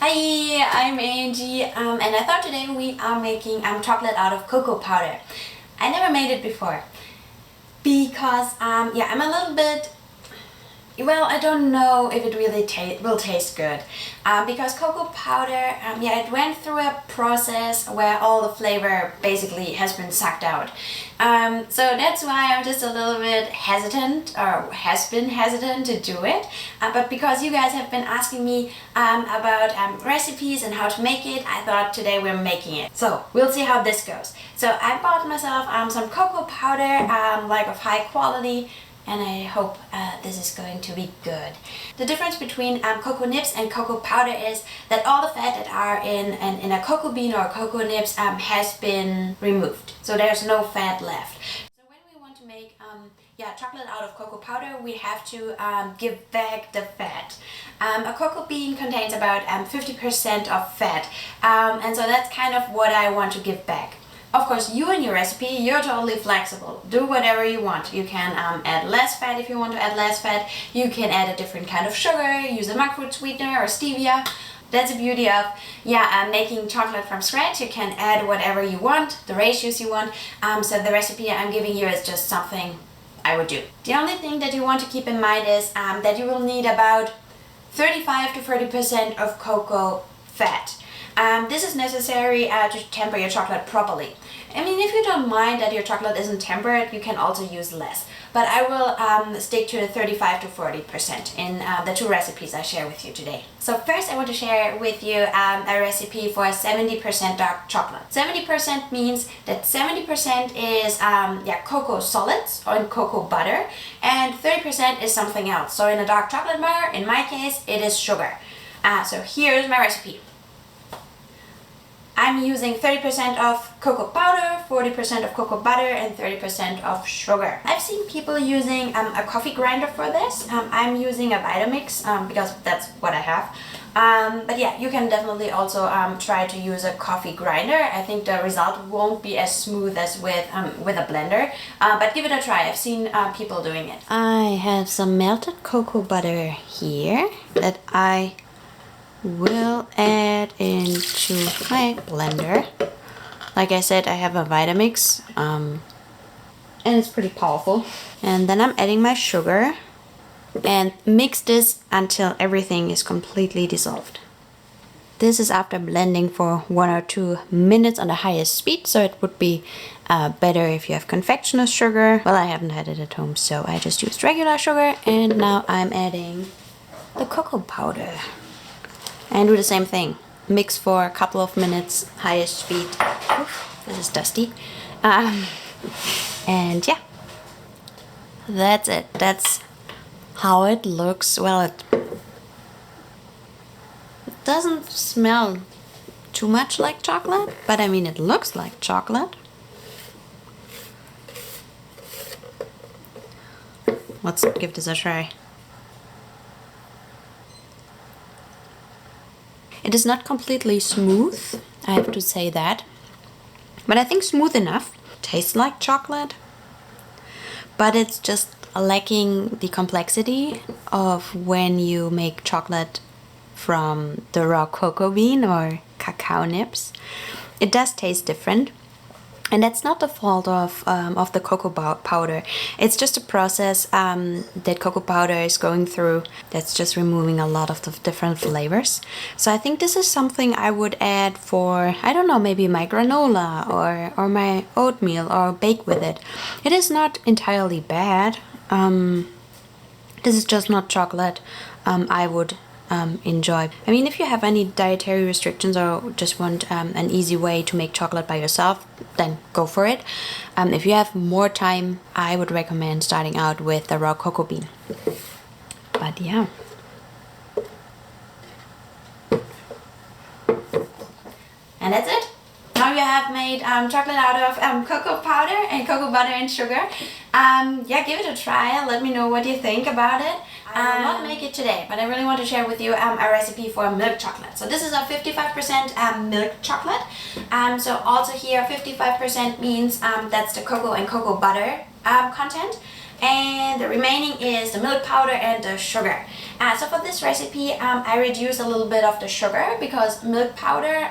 Hi, I'm Angie, and I thought today we are making chocolate out of cocoa powder. I never made it before because yeah, I'm a little bit, well, I don't know if it really will taste good because cocoa powder, yeah, it went through a process where all the flavor basically has been sucked out. So that's why I'm just a little bit hesitant, or has been hesitant to do it. But because you guys have been asking me about recipes and how to make it, I thought today we're making it. So we'll see how this goes. So I bought myself some cocoa powder, like of high quality, and I hope this is going to be good. The difference between cocoa nibs and cocoa powder is that all the fat that are in a cocoa bean or cocoa nibs has been removed. So there's no fat left. So when we want to make yeah, chocolate out of cocoa powder, we have to give back the fat. A cocoa bean contains about 50% of fat, and so that's kind of what I want to give back. Of course, you and your recipe, you're totally flexible. Do whatever you want. You can add less fat if you want to add less fat. You can add a different kind of sugar, use a monk fruit sweetener or stevia. That's the beauty of making chocolate from scratch. You can add whatever you want, the ratios you want. So the recipe I'm giving you is just something I would do. The only thing that you want to keep in mind is that you will need about 35 to 40% of cocoa fat. This is necessary to temper your chocolate properly. I mean, if you don't mind that your chocolate isn't tempered, you can also use less. But I will stick to the 35 to 40% in the two recipes I share with you today. So first I want to share with you a recipe for 70% dark chocolate. 70% means that 70% is cocoa solids or cocoa butter, and 30% is something else. So in a dark chocolate bar, in my case, it is sugar. So here's my recipe. I'm using 30% of cocoa powder, 40% of cocoa butter, and 30% of sugar. I've seen people using a coffee grinder for this. I'm using a Vitamix because that's what I have. But yeah, you can definitely also try to use a coffee grinder. I think the result won't be as smooth as with a blender, but give it a try. I've seen people doing it. I have some melted cocoa butter here that I will add into my blender. Like I said, I have a Vitamix and it's pretty powerful. And then I'm adding my sugar and mix this until everything is completely dissolved. This is after blending for 1 or 2 minutes on the highest speed, so it would be better if you have confectioner's sugar. Well, I haven't had it at home, so I just used regular sugar, and now I'm adding the cocoa powder. And do the same thing. Mix for a couple of minutes, highest speed. Oof, this is dusty. And yeah, that's it. That's how it looks. Well, it doesn't smell too much like chocolate, but I mean, it looks like chocolate. Let's give this a try. It is not completely smooth, I have to say that, but I think smooth enough. Tastes like chocolate, but it's just lacking the complexity of when you make chocolate from the raw cocoa bean or cacao nibs. It does taste different. And that's not the fault of the cocoa powder. It's just a process that cocoa powder is going through that's just removing a lot of the different flavors. So I think this is something I would add for, I don't know, maybe my granola or my oatmeal, or bake with it. It is not entirely bad. This is just not chocolate I would enjoy. I mean, if you have any dietary restrictions or just want an easy way to make chocolate by yourself, then go for it. If you have more time, I would recommend starting out with the raw cocoa bean. But yeah. And that's it. Now you have made chocolate out of cocoa powder and cocoa butter and sugar. Yeah, give it a try. Let me know what you think about it. I will not make it today, but I really want to share with you a recipe for milk chocolate. So this is a 55% milk chocolate. So also here 55% means that's the cocoa and cocoa butter content. and the remaining is the milk powder and the sugar. So for this recipe, I reduced a little bit of the sugar because milk powder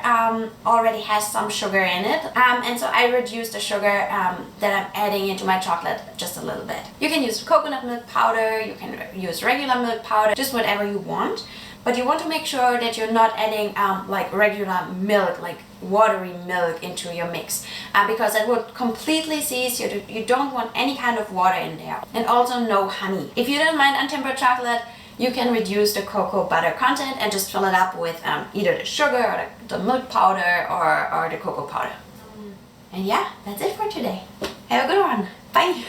already has some sugar in it, and so I reduced the sugar that I'm adding into my chocolate just a little bit. You can use coconut milk powder, you can use regular milk powder, just whatever you want. But you want to make sure that you're not adding like regular milk, like watery milk into your mix, because that would completely seize you. You don't want any kind of water in there, and also no honey. If you don't mind untempered chocolate, you can reduce the cocoa butter content and just fill it up with either the sugar or the milk powder or the cocoa powder. And yeah, that's it for today. Have a good one. Bye!